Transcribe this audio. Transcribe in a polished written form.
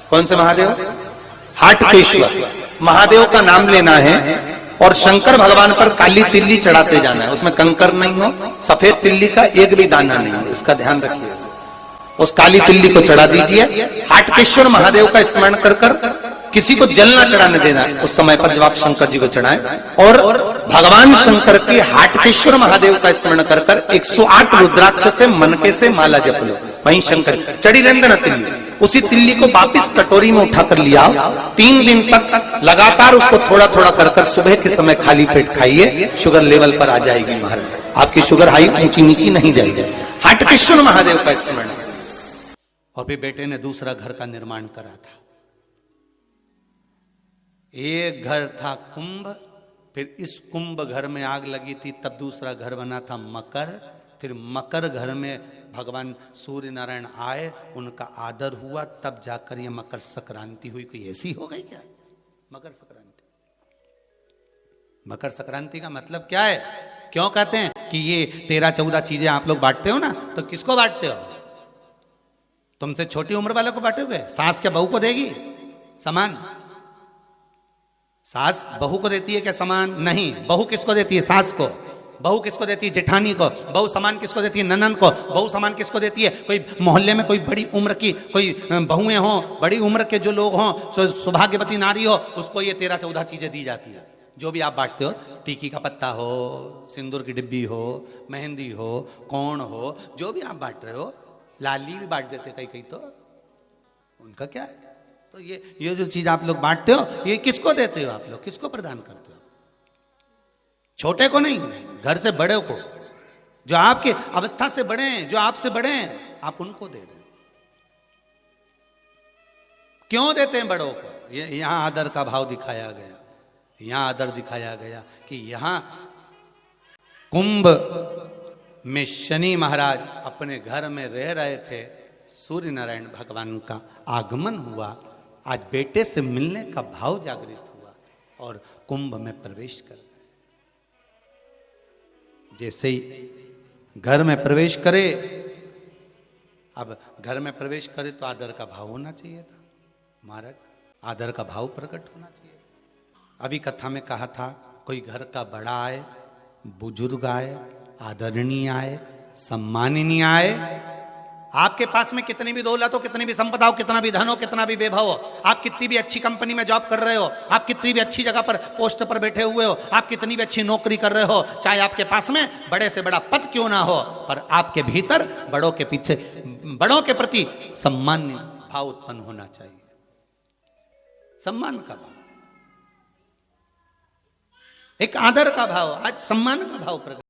कौन से महादेव? हाटकेश्वर महादेव का नाम लेना है और शंकर भगवान पर काली तिल्ली चढ़ाते जाना है। उसमें कंकर नहीं हो, सफेद तिल्ली का एक भी दाना नहीं हो, इसका ध्यान रखिए। उस काली तिल्ली को चढ़ा दीजिए। हाटकेश्वर महादेव का स्मरण कर कर किसी को जल ना चढ़ाने देना उस समय पर जब आप शंकर जी को चढ़ाएं। और भगवान शंकर के हाटकेश्वर महादेव का स्मरण कर कर 108 रुद्राक्ष से मनके से माला जप लो। वहीं शंकर चढ़ी रहने ना तिल्ली, उसी तिल्ली को वापिस कटोरी में उठाकर लिया। 3 दिन तक लगातार उसको थोड़ा थोड़ा कर कर सुबह के समय खाली पेट खाइए, शुगर लेवल पर आ जाएगी महाराज। आपकी शुगर हाई ऊंची नीची नहीं जाएगी। हाटकेश्वर महादेव का स्मरण। और फिर बेटे ने दूसरा घर का निर्माण करा था। एक घर था कुंभ, फिर इस कुंभ घर में आग लगी थी, तब दूसरा घर बना था मकर। फिर मकर घर में भगवान सूर्य नारायण आए, उनका आदर हुआ, तब जाकर ये मकर संक्रांति हुई। कोई ऐसी हो गई क्या मकर संक्रांति? मकर संक्रांति का मतलब क्या है? क्यों कहते हैं कि ये 13-14 चीजें आप लोग बांटते हो ना, तो किसको बांटते हो? तुमसे छोटी उम्र वालों को बांटोगे? सास क्या बहू को देगी सामान? सास बहू को देती है क्या सामान? नहीं। बहू किसको देती है? सास को। बहू किसको देती है? जेठानी को। बहू सामान किसको देती है? ननंद को। बहू सामान किसको देती है? कोई मोहल्ले में कोई बड़ी उम्र की कोई बहुएं हो, बड़ी उम्र के जो लोग हों, सौभाग्यवती नारी हो, उसको ये 13-14 चीजें दी जाती है। जो भी आप बांटते हो, टीकी का पत्ता हो, सिंदूर की डिब्बी हो, मेहंदी हो, कौन हो, जो भी आप बांट रहे हो, लाली भी बांट देते कई तो उनका क्या है? तो ये जो चीज आप लोग बांटते हो, ये किसको देते हो? आप लोग किसको प्रदान करते हो? छोटे को नहीं, घर से बड़े को, जो आपके अवस्था से बड़े हैं, जो आपसे बड़े हैं, आप उनको दे दें। क्यों देते हैं बड़ों को? यहां आदर का भाव दिखाया गया। यहां आदर दिखाया गया कि यहां कुंभ में शनि महाराज अपने घर में रह रहे थे, सूर्य नारायण भगवान का आगमन हुआ। आज बेटे से मिलने का भाव जागृत हुआ और कुंभ में प्रवेश कर गए। जैसे ही घर में प्रवेश करे, अब घर में प्रवेश करे तो आदर का भाव होना चाहिए था महाराज, आदर का भाव प्रकट होना चाहिए था। अभी कथा में कहा था, कोई घर का बड़ा आए, बुजुर्ग आए, आदरणीय आए, सम्माननीय आए, आपके पास में कितनी भी दौलत हो, कितनी भी संपदा हो, कितना भी धन हो, कितना भी वैभव हो, आप कितनी भी अच्छी कंपनी में जॉब कर रहे हो, आप कितनी भी अच्छी जगह पर पोस्ट पर बैठे हुए हो, आप कितनी भी अच्छी नौकरी कर रहे हो, चाहे आपके पास में बड़े से बड़ा पद क्यों ना हो, पर आपके भीतर बड़ों के पीछे, बड़ों के प्रति सम्मान भाव उत्पन्न होना चाहिए। सम्मान का भाव, एक आदर का भाव, आज सम्मान का भाव प्रकट